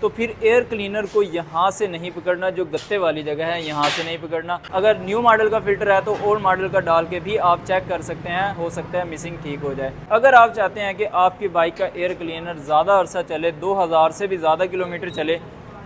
तो फिर air cleaner को यहाँ से नहीं पकड़ना, जो गत्ते वाली जगह है यहाँ से नहीं पकड़ना। अगर न्यू मॉडल का फ़िल्टर है तो ओल्ड मॉडल का डाल के भी आप चेक कर सकते हैं, हो सकता है मिसिंग ठीक हो जाए। अगर आप चाहते हैं कि आपकी बाइक का एयर क्लीनर ज़्यादा अरसा चले, 2000 से भी ज़्यादा किलोमीटर चले,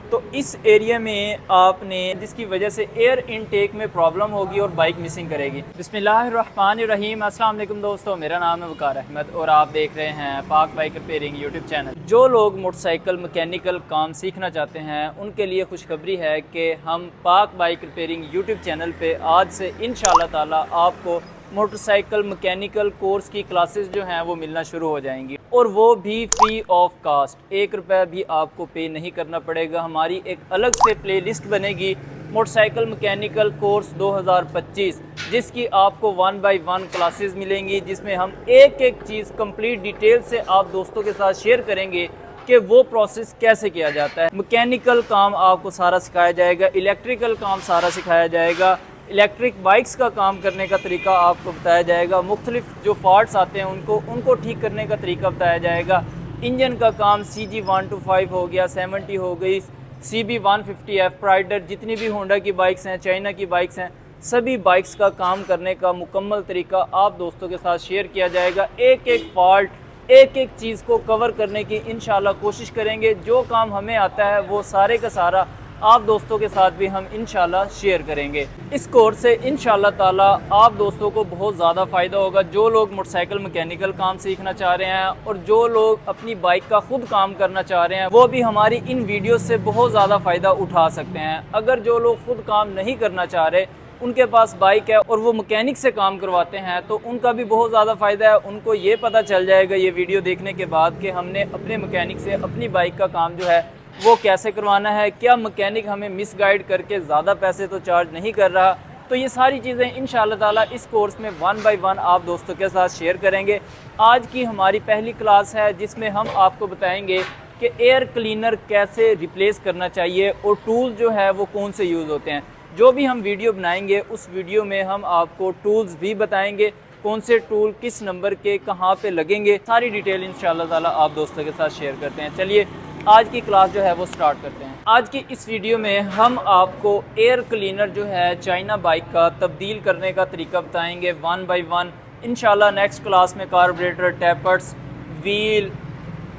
तो इस एरिया में आपने, जिसकी वजह से एयर इनटेक में प्रॉब्लम होगी और बाइक मिसिंग करेगी। बिस्मिल्लाहिर्रहमानिर्रहीम, अस्सलाम वालेकुम दोस्तों, मेरा नाम है वकार अहमद और आप देख रहे हैं पाक बाइक रिपेयरिंग यूट्यूब चैनल। जो लोग मोटरसाइकिल मैकेनिकल काम सीखना चाहते हैं उनके लिए खुशखबरी है कि हम पाक बाइक रिपेयरिंग यूट्यूब चैनल पे आज से इंशाल्लाह ताला आपको मोटरसाइकिल मैकेनिकल कोर्स की क्लासेस जो हैं वो मिलना शुरू हो जाएंगी, और वो भी फ्री ऑफ कास्ट। 1 रुपये भी आपको पे नहीं करना पड़ेगा। हमारी एक अलग से प्लेलिस्ट बनेगी मोटरसाइकिल मैकेनिकल कोर्स 2025, जिसकी आपको 1 बाय 1 क्लासेस मिलेंगी, जिसमें हम एक एक चीज़ कंप्लीट डिटेल से आप दोस्तों के साथ शेयर करेंगे कि वो प्रोसेस कैसे किया जाता है। मैकेनिकल काम आपको सारा सिखाया जाएगा, इलेक्ट्रिकल काम सारा सिखाया जाएगा, इलेक्ट्रिक बाइक्स का काम करने का तरीका आपको बताया जाएगा, मुख्तलिफ जो फॉल्ट्स आते हैं उनको ठीक करने का तरीका बताया जाएगा। इंजन का काम CG125 हो गया, 70 हो गई, CB150F, प्राइडर, जितनी भी होंडा की बाइक्स हैं, चाइना की बाइक्स हैं, सभी बाइक्स का काम करने का मुकम्मल तरीका आप दोस्तों के साथ शेयर किया जाएगा। एक एक फॉल्ट, एक एक चीज़ को कवर करने की इंशाल्लाह कोशिश करेंगे। जो काम हमें आता है वो सारे का सारा आप दोस्तों के साथ भी हम इंशाल्लाह शेयर करेंगे। इस कोर्स से इंशाल्लाह ताला आप दोस्तों को बहुत ज़्यादा फ़ायदा होगा। जो लोग मोटरसाइकिल मैकेनिकल काम सीखना चाह रहे हैं और जो लोग अपनी बाइक का खुद काम करना चाह रहे हैं, वो भी हमारी इन वीडियो से बहुत ज़्यादा फ़ायदा उठा सकते हैं। अगर जो लोग खुद काम नहीं करना चाह रहे, उनके पास बाइक है और वो मैकेनिक से काम करवाते हैं, तो उनका भी बहुत ज़्यादा फ़ायदा है। उनको ये पता चल जाएगा ये वीडियो देखने के बाद कि हमने अपने मैकेनिक से अपनी बाइक का काम जो है वो कैसे करवाना है, क्या मैकेनिक हमें मिस गाइड करके ज़्यादा पैसे तो चार्ज नहीं कर रहा। तो ये सारी चीज़ें इंशाल्लाह ताला इस कोर्स में 1 बाय 1 आप दोस्तों के साथ शेयर करेंगे। आज की हमारी पहली क्लास है जिसमें हम आपको बताएंगे कि एयर क्लीनर कैसे रिप्लेस करना चाहिए और टूल जो है वो कौन से यूज़ होते हैं। जो भी हम वीडियो बनाएंगे उस वीडियो में हम आपको टूल्स भी बताएंगे, कौन से टूल किस नंबर के कहाँ पे लगेंगे, सारी डिटेल इंशाल्लाह ताला आप दोस्तों के साथ शेयर करते हैं। चलिए आज की क्लास जो है वो स्टार्ट करते हैं। आज की इस वीडियो में हम आपको एयर क्लीनर जो है चाइना बाइक का तब्दील करने का तरीका बताएंगे 1 बाय 1 इंशाल्लाह। नेक्स्ट क्लास में कार्बोरेटर, टैपर्स, व्हील,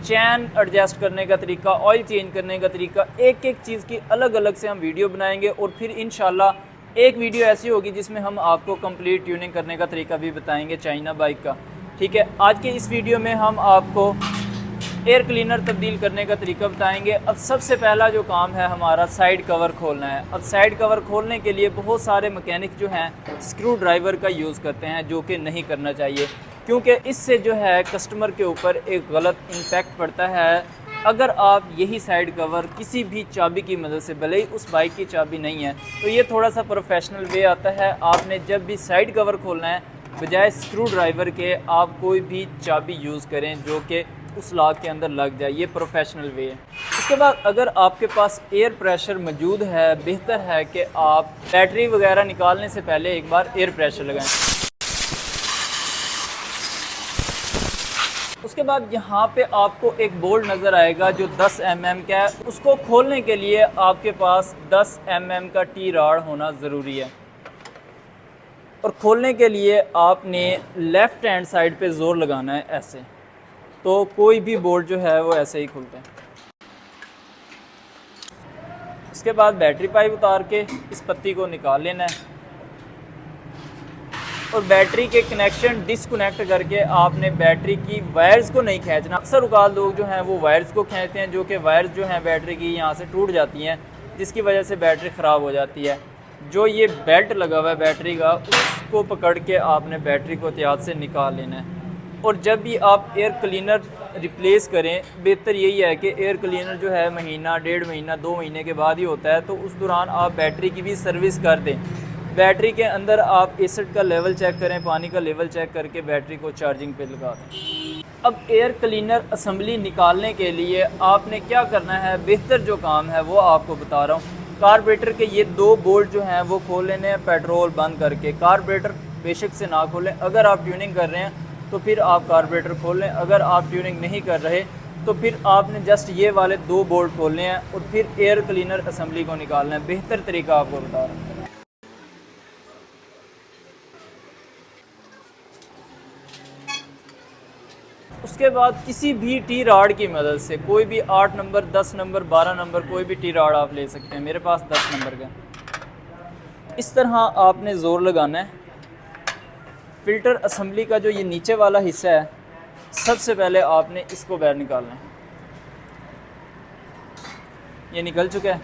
चैन एडजस्ट करने का तरीका, ऑयल चेंज करने का तरीका, एक एक चीज़ की अलग अलग से हम वीडियो बनाएंगे। और फिर इंशाल्लाह एक वीडियो ऐसी होगी जिसमें हम आपको कंप्लीट ट्यूनिंग करने का तरीका भी बताएंगे चाइना बाइक का। ठीक है, आज के इस वीडियो में हम आपको एयर क्लीनर तब्दील करने का तरीका बताएंगे। अब सबसे पहला जो काम है हमारा, साइड कवर खोलना है। अब साइड कवर खोलने के लिए बहुत सारे मैकेनिक जो हैं स्क्रू ड्राइवर का यूज़ करते हैं, जो कि नहीं करना चाहिए, क्योंकि इससे जो है कस्टमर के ऊपर एक गलत इम्पैक्ट पड़ता है। अगर आप यही साइड कवर किसी भी चाबी की मदद से, भले ही उस बाइक की चाबी नहीं है, तो ये थोड़ा सा प्रोफेशनल वे आता है। आपने जब भी साइड कवर खोलना है, बजाय स्क्रू ड्राइवर के आप कोई भी चाबी यूज़ करें जो कि उस लॉक के अंदर लग जाए, ये प्रोफेशनल वे है। उसके बाद अगर आपके पास एयर प्रेशर मौजूद है, बेहतर है कि आप बैटरी वगैरह निकालने से पहले एक बार एयर प्रेशर लगाएं। उसके बाद यहाँ पे आपको एक बोल्ट नज़र आएगा जो 10 mm का है। उसको खोलने के लिए आपके पास 10 mm का टी रॉड होना ज़रूरी है। और खोलने के लिए आपने लेफ़्ट हैंड साइड पे ज़ोर लगाना है ऐसे, तो कोई भी बोल्ट जो है वो ऐसे ही खुलते हैं। उसके बाद बैटरी पाइप उतार के इस पत्ती को निकाल लेना है और बैटरी के कनेक्शन डिसकनेक्ट करके आपने बैटरी की वायर्स को नहीं खींचना। अक्सर औकात लोग जो हैं वो वायर्स को खींचते हैं, जो कि वायर्स जो हैं बैटरी की यहाँ से टूट जाती हैं, जिसकी वजह से बैटरी ख़राब हो जाती है। जो ये बेल्ट लगा हुआ है बैटरी का, उसको पकड़ के आपने बैटरी को एहतियात से निकाल लेना है। और जब भी आप एयर क्लीनर रिप्लेस करें, बेहतर यही है कि एयर क्लीनर जो है महीना, 1.5 महीना, 2 महीने के बाद ही होता है, तो उस दौरान आप बैटरी की भी सर्विस कर दें। बैटरी के अंदर आप एसिड का लेवल चेक करें, पानी का लेवल चेक करके बैटरी को चार्जिंग पे लगा दें। अब एयर क्लीनर असम्बली निकालने के लिए आपने क्या करना है, बेहतर जो काम है वो आपको बता रहा हूँ। कार्बोरेटर के ये 2 बोल्ट जो हैं वो खोल लेने हैं पेट्रोल बंद करके। कार्बोरेटर बेशक से ना खोलें, अगर आप ट्यूनिंग कर रहे हैं तो फिर आप कार्बोरेटर खोल लें। अगर आप ट्यूनिंग नहीं कर रहे तो फिर आपने जस्ट ये वाले 2 बोल्ट खोलने हैं और फिर एयर क्लीनर असेंबली को निकालना है। बेहतर तरीका आपको बता रहा हूँ। उसके बाद किसी भी टी राड की मदद से कोई भी 8 नंबर, 10 नंबर, 12 नंबर कोई भी टी राड आप ले सकते हैं। मेरे पास 10 नंबर का। इस तरह आपने ज़ोर लगाना है। फ़िल्टर असेंबली का जो ये नीचे वाला हिस्सा है, सबसे पहले आपने इसको बाहर निकालना है। ये निकल चुका है।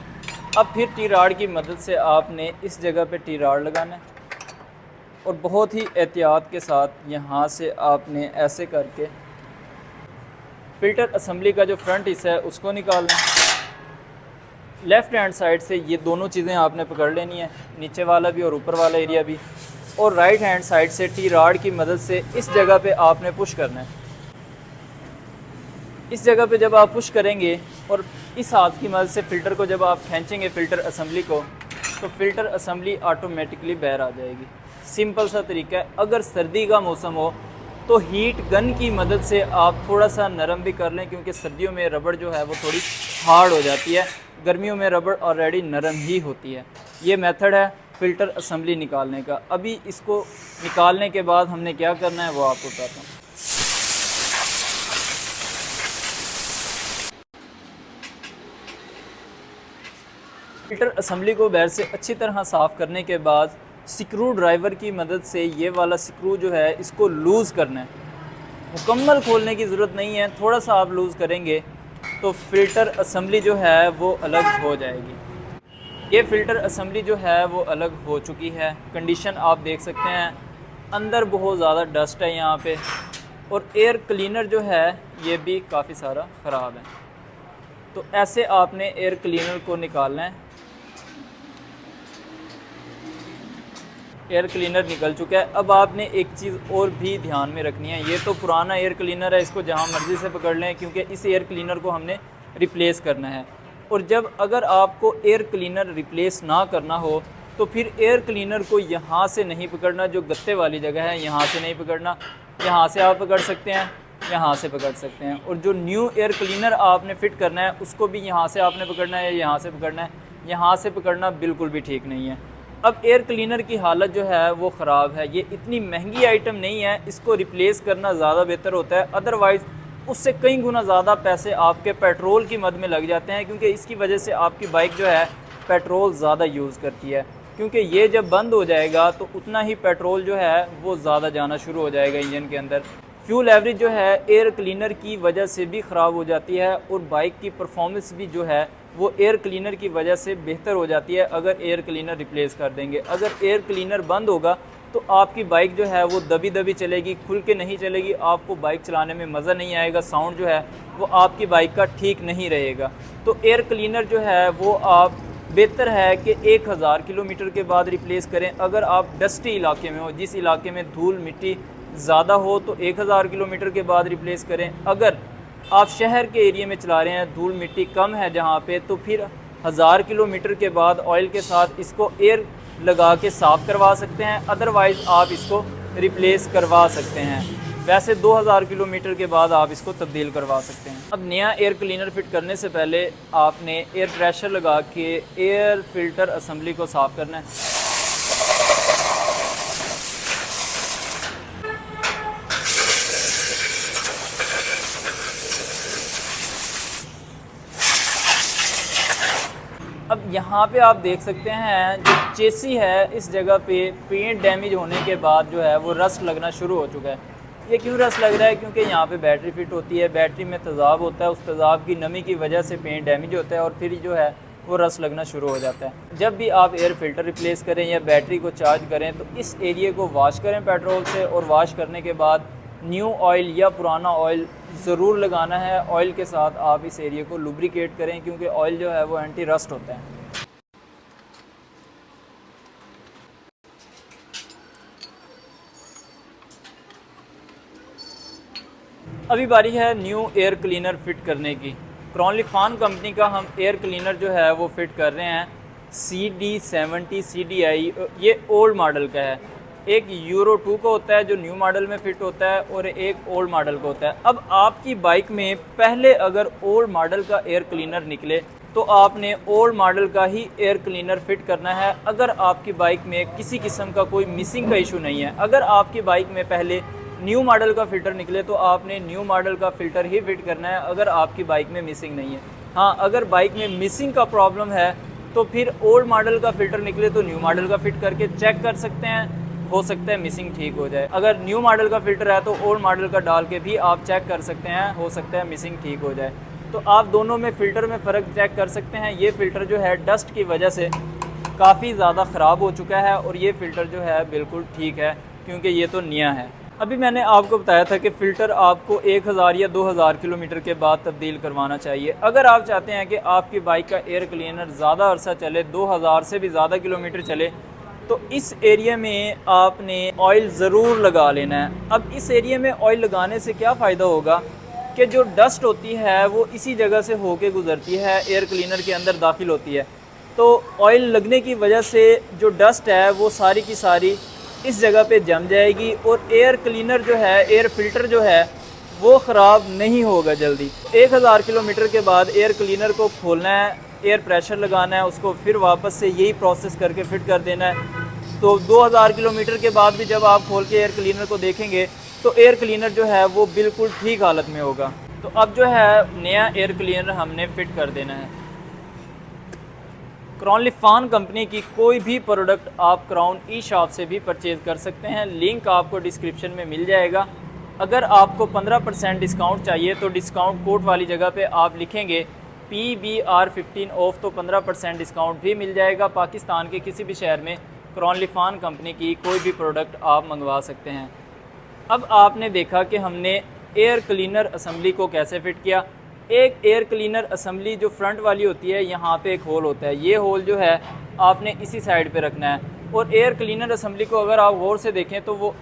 अब फिर टी राड की मदद से आपने इस जगह पे टी राड लगाना है और बहुत ही एहतियात के साथ यहाँ से आपने ऐसे करके फ़िल्टर असेंबली का जो फ्रंट हिस्सा है उसको निकालना है। लेफ़्ट हैंड साइड से ये दोनों चीज़ें आपने पकड़ लेनी है, नीचे वाला भी और ऊपर वाला एरिया भी। और राइट हैंड साइड से टी राड की मदद से इस जगह पे आपने पुश करना है। इस जगह पे जब आप पुश करेंगे और इस हाथ की मदद से फ़िल्टर को जब आप खींचेंगे फ़िल्टर असेंबली को, तो फ़िल्टर असेंबली ऑटोमेटिकली बाहर आ जाएगी। सिंपल सा तरीका है। अगर सर्दी का मौसम हो तो हीट गन की मदद से आप थोड़ा सा नरम भी कर लें, क्योंकि सर्दियों में रबड़ जो है वो थोड़ी हार्ड हो जाती है, गर्मियों में रबड़ ऑलरेडी नरम ही होती है। ये मेथड है फ़िल्टर असेंबली निकालने का। अभी इसको निकालने के बाद हमने क्या करना है वो आपको बताता हूँ। फ़िल्टर असेंबली को बाहर से अच्छी तरह साफ़ करने के बाद स्क्रू ड्राइवर की मदद से ये वाला स्क्रू जो है इसको लूज़ करना है। मुकम्मल खोलने की ज़रूरत नहीं है, थोड़ा सा आप लूज़ करेंगे तो फ़िल्टर असेंबली जो है वो अलग हो जाएगी। ये फ़िल्टर असेंबली जो है वो अलग हो चुकी है। कंडीशन आप देख सकते हैं, अंदर बहुत ज़्यादा डस्ट है यहाँ पे, और एयर क्लीनर जो है ये भी काफ़ी सारा ख़राब है। तो ऐसे आपने एयर क्लीनर को निकालना है। एयर क्लीनर निकल चुका है। अब आपने एक चीज़ और भी ध्यान में रखनी है। ये तो पुराना एयर क्लीनर है, इसको जहाँ मर्ज़ी से पकड़ लें, क्योंकि इस एयर क्लीनर को हमने रिप्लेस करना है। और जब अगर आपको एयर क्लीनर रिप्लेस ना करना हो तो फिर एयर क्लीनर को यहाँ से नहीं पकड़ना, जो गत्ते वाली जगह है यहाँ से नहीं पकड़ना। यहाँ से आप पकड़ सकते हैं, यहाँ से पकड़ सकते हैं। और जो न्यू एयर क्लीनर आपने फ़िट करना है उसको भी यहाँ से आपने पकड़ना है, यहाँ से पकड़ना है। यहाँ से पकड़ना बिल्कुल भी ठीक नहीं है। अब एयर क्लीनर की हालत जो है वो ख़राब है। ये इतनी महंगी आइटम नहीं है, इसको रिप्लेस करना ज़्यादा बेहतर होता है। अदरवाइज़ उससे कई गुना ज़्यादा पैसे आपके पेट्रोल की मद में लग जाते हैं, क्योंकि इसकी वजह से आपकी बाइक जो है पेट्रोल ज़्यादा यूज़ करती है। क्योंकि ये जब बंद हो जाएगा तो उतना ही पेट्रोल जो है वो ज़्यादा जाना शुरू हो जाएगा इंजन के अंदर। फ्यूल एवरेज जो है एयर क्लीनर की वजह से भी ख़राब हो जाती है, और बाइक की परफॉर्मेंस भी जो है वो एयर क्लीनर की वजह से बेहतर हो जाती है अगर एयर क्लीनर रिप्लेस कर देंगे। अगर एयर क्लीनर बंद होगा तो आपकी बाइक जो है वो दबी दबी चलेगी, खुल के नहीं चलेगी। आपको बाइक चलाने में मज़ा नहीं आएगा, साउंड जो है वो आपकी बाइक का ठीक नहीं रहेगा। तो एयर क्लीनर जो है वो आप बेहतर है कि 1000 किलोमीटर के बाद रिप्लेस करें। अगर आप डस्टी इलाके में हो, जिस इलाके में धूल मिट्टी ज़्यादा हो, तो 1000 किलोमीटर के बाद रिप्लेस करें। अगर आप शहर के एरिया में चला रहे हैं, धूल मिट्टी कम है जहाँ पे, तो फिर 1000 किलोमीटर के बाद ऑयल के साथ इसको एयर लगा के साफ़ करवा सकते हैं। अदरवाइज़ आप इसको रिप्लेस करवा सकते हैं। वैसे 2000 किलोमीटर के बाद आप इसको तब्दील करवा सकते हैं। अब नया एयर क्लीनर फिट करने से पहले आपने एयर प्रेशर लगा के एयर फिल्टर असेंबली को साफ़ करना है। अब यहाँ पे आप देख सकते हैं जो चेसी है, इस जगह पे पेंट डैमेज होने के बाद जो है वो रस्ट लगना शुरू हो चुका है। ये क्यों रस्ट लग रहा है? क्योंकि यहाँ पे बैटरी फिट होती है, बैटरी में तेज़ाब होता है, उस तेज़ाब की नमी की वजह से पेंट डैमेज होता है और फिर जो है वो रस्ट लगना शुरू हो जाता है। जब भी आप एयर फ़िल्टर रिप्लेस करें या बैटरी को चार्ज करें तो इस एरिए को वाश करें पेट्रोल से, और वाश करने के बाद न्यू ऑयल या पुराना ऑयल ज़रूर लगाना है। ऑयल के साथ आप इस एरिया को लुब्रिकेट करें, क्योंकि ऑयल जो है वो एंटी रस्ट होता है। अभी बारी है न्यू एयर क्लीनर फ़िट करने की। क्रॉनलिफान कंपनी का हम एयर क्लीनर जो है वो फ़िट कर रहे हैं। CD70 CDI ये ओल्ड मॉडल का है। एक यूरो 2 का होता है जो न्यू मॉडल में फ़िट होता है और एक ओल्ड मॉडल का होता है। अब आपकी बाइक में पहले अगर ओल्ड मॉडल का एयर क्लीनर निकले तो आपने ओल्ड मॉडल का ही एयर क्लीनर फ़िट करना है। अगर आपकी बाइक में किसी किस्म का कोई मिसिंग का इशू नहीं है, अगर आपकी बाइक में पहले न्यू मॉडल का फ़िल्टर निकले तो आपने न्यू मॉडल का फ़िल्टर ही फ़िट करना है, अगर आपकी बाइक में मिसिंग नहीं है। हाँ, अगर बाइक में मिसिंग का प्रॉब्लम है तो फिर ओल्ड मॉडल का फ़िल्टर निकले तो न्यू मॉडल का फ़िट करके चेक कर सकते हैं, हो सकता है मिसिंग ठीक हो जाए। अगर न्यू मॉडल का फ़िल्टर है तो ओल्ड मॉडल का डाल के भी आप चेक कर सकते हैं, हो सकता है मिसिंग ठीक हो जाए। तो आप दोनों में फ़िल्टर में फ़र्क चेक कर सकते हैं। ये फ़िल्टर जो है डस्ट की वजह से काफ़ी ज़्यादा ख़राब हो चुका है और ये फ़िल्टर जो है बिल्कुल ठीक है क्योंकि ये तो नया है। अभी मैंने आपको बताया था कि फ़िल्टर आपको 1000 या 2000 किलोमीटर के बाद तब्दील करवाना चाहिए। अगर आप चाहते हैं कि आपकी बाइक का एयर क्लीनर ज़्यादा अरसा चले, 2000 से भी ज़्यादा किलोमीटर चले, तो इस एरिया में आपने ऑयल ज़रूर लगा लेना है। अब इस एरिया में ऑयल लगाने से क्या फ़ायदा होगा कि जो डस्ट होती है वो इसी जगह से होके गुज़रती है, एयर क्लीनर के अंदर दाखिल होती है। तो ऑयल लगने की वजह से जो डस्ट है वो सारी की सारी इस जगह पे जम जाएगी और एयर क्लीनर जो है, एयर फ़िल्टर जो है वो ख़राब नहीं होगा जल्दी। 1000 किलोमीटर के बाद एयर क्लीनर को खोलना है, एयर प्रेशर लगाना है, उसको फिर वापस से यही प्रोसेस करके फ़िट कर देना है। तो 2000 किलोमीटर के बाद भी जब आप खोल के एयर क्लीनर को देखेंगे तो एयर क्लीनर जो है वो बिल्कुल ठीक हालत में होगा। तो अब जो है नया एयर क्लीनर हमने फ़िट कर देना है। क्राउन लिफान कंपनी की कोई भी प्रोडक्ट आप क्राउन ई शॉप से भी परचेज़ कर सकते हैं, लिंक आपको डिस्क्रिप्शन में मिल जाएगा। अगर आपको 15% डिस्काउंट चाहिए तो डिस्काउंट कोड वाली जगह पे आप लिखेंगे PBR15 ऑफ तो 15% डिस्काउंट भी मिल जाएगा। पाकिस्तान के किसी भी शहर में क्राउन लिफान कंपनी की कोई भी प्रोडक्ट आप मंगवा सकते हैं। अब आपने देखा कि हमने एयर क्लीनर असम्बली को कैसे फ़िट किया। एक एयर क्लीनर असम्बली जो फ्रंट वाली होती है, यहाँ पे एक होल होता है, ये होल जो है आपने इसी साइड पे रखना है। और एयर क्लीनर असम्बली को अगर आप गौर से देखें तो वो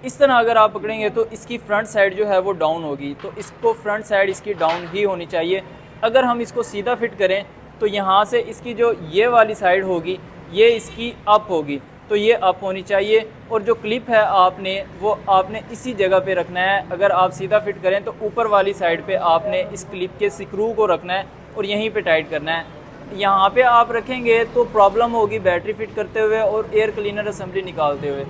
इस तरह अगर आप पकड़ेंगे तो इसकी फ्रंट साइड जो है वो डाउन होगी, तो इसको फ्रंट साइड इसकी डाउन ही होनी चाहिए। अगर हम इसको सीधा फिट करें तो यहाँ से इसकी जो ये वाली साइड होगी ये इसकी अप होगी, तो ये अप होनी चाहिए। और जो क्लिप है वो आपने इसी जगह पे रखना है। अगर आप सीधा फिट करें तो ऊपर वाली साइड पे आपने इस क्लिप के स्क्रू को रखना है और यहीं पे टाइट करना है। यहाँ पे आप रखेंगे तो प्रॉब्लम होगी बैटरी फिट करते हुए और एयर क्लीनर असम्बली निकालते हुए,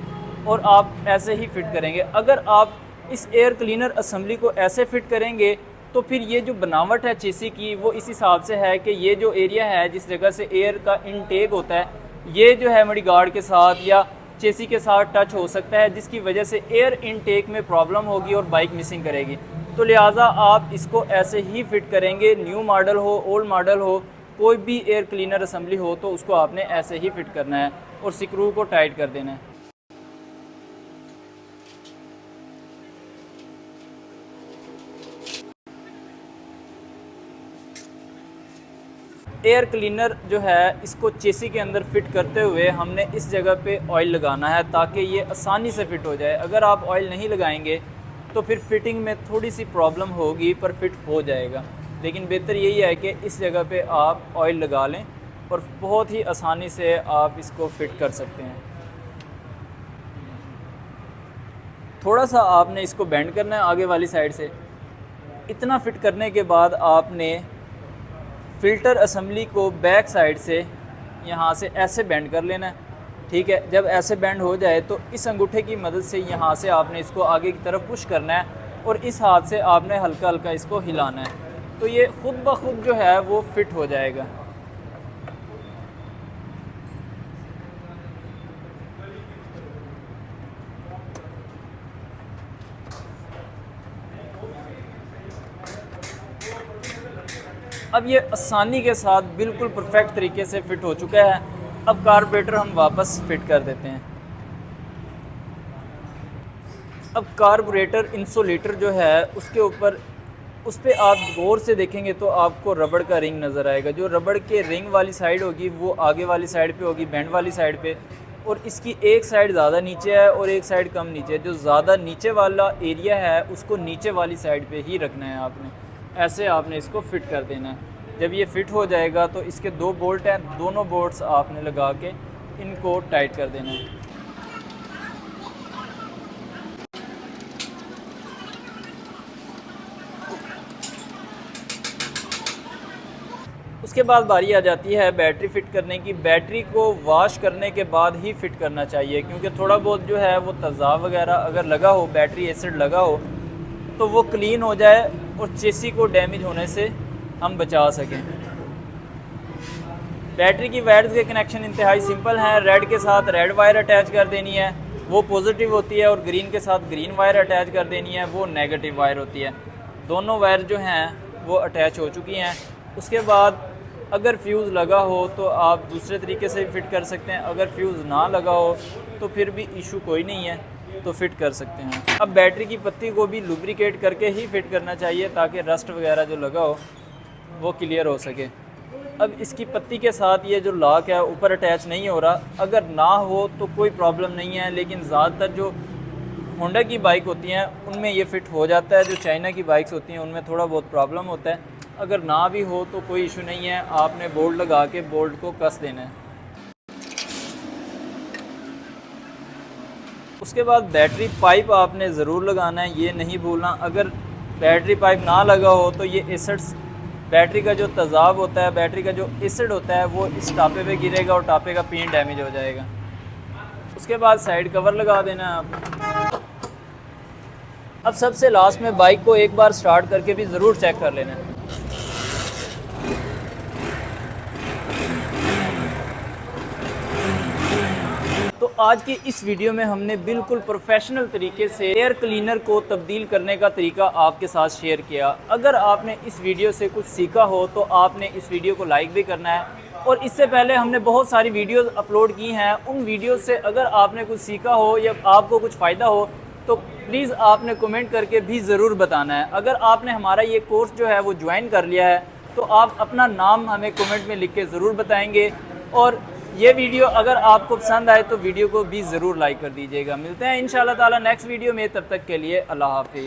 और आप ऐसे ही फिट करेंगे। अगर आप इस एयर क्लीनर असम्बली को ऐसे फिट करेंगे तो फिर ये जो बनावट है चेसी की वो इस हिसाब से है कि ये जो एरिया है जिस जगह से एयर का इनटेक होता है ये जो है मडी गार्ड के साथ या चेसी के साथ टच हो सकता है, जिसकी वजह से एयर इनटेक में प्रॉब्लम होगी और बाइक मिसिंग करेगी। तो लिहाजा आप इसको ऐसे ही फिट करेंगे, न्यू मॉडल हो ओल्ड मॉडल हो कोई भी एयर क्लीनर असम्बली हो तो उसको आपने ऐसे ही फिट करना है और स्क्रू को टाइट कर देना है। एयर क्लीनर जो है इसको चेसी के अंदर फिट करते हुए हमने इस जगह पे ऑयल लगाना है ताकि ये आसानी से फिट हो जाए। अगर आप ऑयल नहीं लगाएंगे तो फिर फिटिंग में थोड़ी सी प्रॉब्लम होगी, पर फिट हो जाएगा। लेकिन बेहतर यही है कि इस जगह पे आप ऑयल लगा लें और बहुत ही आसानी से आप इसको फिट कर सकते हैं। थोड़ा सा आपने इसको बेंड करना है आगे वाली साइड से। इतना फिट करने के बाद आपने फ़िल्टर असम्बली को बैक साइड से यहाँ से ऐसे बेंड कर लेना है, ठीक है। जब ऐसे बेंड हो जाए तो इस अंगूठे की मदद से यहाँ से आपने इसको आगे की तरफ पुश करना है और इस हाथ से आपने हल्का हल्का इसको हिलाना है, तो ये ख़ुद ब खुद जो है वो फिट हो जाएगा। अब ये आसानी के साथ बिल्कुल परफेक्ट तरीके से फ़िट हो चुका है। अब कार्बोरेटर हम वापस फ़िट कर देते हैं। अब कार्बोरेटर इंसुलेटर जो है उसके ऊपर उस पर आप गौर से देखेंगे तो आपको रबड़ का रिंग नज़र आएगा। जो रबड़ के रिंग वाली साइड होगी वो आगे वाली साइड पे होगी, बैंड वाली साइड पे, और इसकी एक साइड ज़्यादा नीचे है और एक साइड कम नीचे है। जो ज़्यादा नीचे वाला एरिया है उसको नीचे वाली साइड पे ही रखना है आपने। ऐसे आपने इसको फ़िट कर देना है। जब ये फ़िट हो जाएगा तो इसके 2 बोल्ट हैं, दोनों बोल्ट्स आपने लगा के इनको टाइट कर देना है। इसके बाद बारी आ जाती है बैटरी फ़िट करने की। बैटरी को वॉश करने के बाद ही फ़िट करना चाहिए, क्योंकि थोड़ा बहुत जो है वो तेज़ाब वगैरह अगर लगा हो, बैटरी एसिड लगा हो, तो वो क्लीन हो जाए और चेसी को डैमेज होने से हम बचा सकें। बैटरी की वायर्स के कनेक्शन इंतहाई सिंपल हैं। रेड के साथ रेड वायर अटैच कर देनी है, वो पॉजिटिव होती है, और ग्रीन के साथ ग्रीन वायर अटैच कर देनी है, वो नेगेटिव वायर होती है। दोनों वायर जो हैं वो अटैच हो चुकी हैं। उसके बाद अगर फ्यूज़ लगा हो तो आप दूसरे तरीके से भी फ़िट कर सकते हैं, अगर फ्यूज़ ना लगा हो तो फिर भी इशू कोई नहीं है, तो फ़िट कर सकते हैं। अब बैटरी की पत्ती को भी लुब्रिकेट करके ही फ़िट करना चाहिए, ताकि रस्ट वगैरह जो लगा हो वो क्लियर हो सके। अब इसकी पत्ती के साथ ये जो लॉक है ऊपर अटैच नहीं हो रहा, अगर ना हो तो कोई प्रॉब्लम नहीं है, लेकिन ज़्यादातर जो होंडा की बाइक होती हैं उनमें ये फ़िट हो जाता है। जो चाइना की बाइक्स होती हैं उनमें थोड़ा बहुत प्रॉब्लम होता है। अगर ना भी हो तो कोई इशू नहीं है, आपने बोल्ट लगा के बोल्ट को कस देना है। उसके बाद बैटरी पाइप आपने ज़रूर लगाना है, ये नहीं भूलना। अगर बैटरी पाइप ना लगा हो तो ये एसिड्स, बैटरी का जो तेज़ाब होता है, बैटरी का जो एसिड होता है, वो इस टापे पे गिरेगा और टापे का पिन डैमेज हो जाएगा। उसके बाद साइड कवर लगा देना है आप। अब सबसे लास्ट में बाइक को एक बार स्टार्ट करके भी ज़रूर चेक कर लेना है। तो आज की इस वीडियो में हमने बिल्कुल प्रोफेशनल तरीके से एयर क्लीनर को तब्दील करने का तरीका आपके साथ शेयर किया। अगर आपने इस वीडियो से कुछ सीखा हो तो आपने इस वीडियो को लाइक भी करना है, और इससे पहले हमने बहुत सारी वीडियोस अपलोड की हैं। उन वीडियो से अगर आपने कुछ सीखा हो या आपको कुछ फ़ायदा हो तो प्लीज़ आपने कमेंट करके भी ज़रूर बताना है। अगर आपने हमारा ये कोर्स जो है वो ज्वाइन कर लिया है तो आप अपना नाम हमें कमेंट में लिख के ज़रूर बताएंगे, और ये वीडियो अगर आपको पसंद आए तो वीडियो को भी ज़रूर लाइक कर दीजिएगा। मिलते हैं इंशाल्लाह ताला नेक्स्ट वीडियो में, तब तक के लिए अल्लाह हाफिज़।